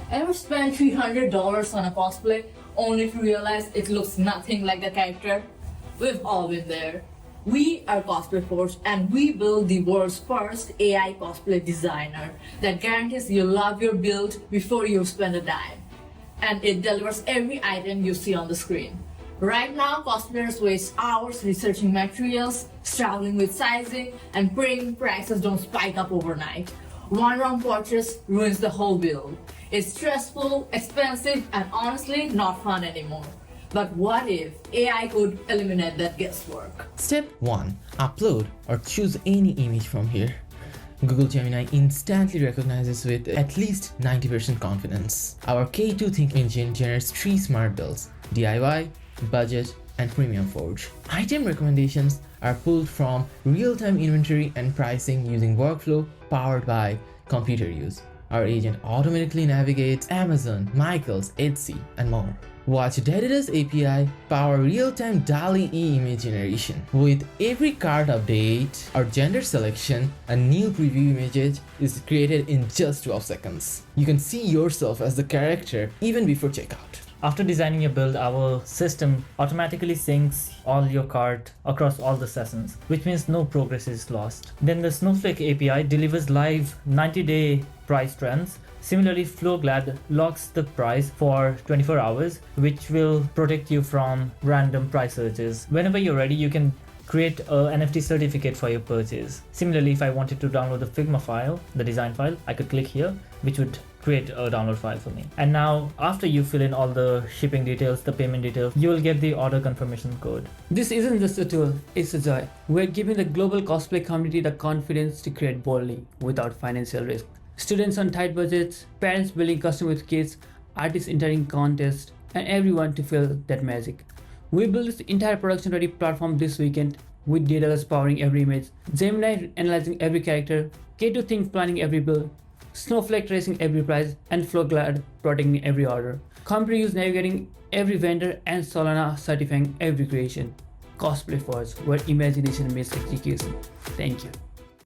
Ever spent $300 on a cosplay only to realize it looks nothing like the character? We've all been there. We are CosplayForge and we build the world's first AI cosplay designer that guarantees you love your build before you spend a dime. And it delivers every item you see on the screen. Right now, cosplayers waste hours researching materials, struggling with sizing, and praying prices don't spike up overnight. One wrong purchase ruins the whole build. It's stressful, expensive, and honestly not fun anymore. But what if AI could eliminate that guesswork? Step 1. Upload or choose any image from here. Google Gemini instantly recognizes with at least 90% confidence. Our K2 Think engine generates 3 smart builds: DIY, budget, and premium forge. Item recommendations are pulled from real-time inventory and pricing using workflow powered by computer use. Our agent automatically navigates Amazon, Michaels, Etsy, and more. Watch Dedida's API power real-time DALL-E image generation. With every cart update or gender selection, a new preview image is created in just 12 seconds. You can see yourself as the character even before checkout. After designing your build, our system automatically syncs all your cart across all the sessions, which means no progress is lost. Then the Snowflake API delivers live 90-day price trends. Similarly, Flowglad locks the price for 24 hours, which will protect you from random price searches. Whenever you're ready, you can create an NFT certificate for your purchase. Similarly, if I wanted to download the Figma file, the design file, I could click here, which would create a download file for me. And now, after you fill in all the shipping details, the payment details, you will get the order confirmation code. This isn't just a tool, it's a joy. We're giving the global cosplay community the confidence to create boldly without financial risk. Students on tight budgets, parents building custom with kids, artists entering contests, and everyone to feel that magic. We built this entire production-ready platform this weekend with Daedalus powering every image, Gemini analyzing every character, K2 Think planning every build, Snowflake tracing every price, and Flowglad protecting every order. Computer use navigating every vendor, and Solana certifying every creation. CosplayForge, where imagination meets execution. Thank you.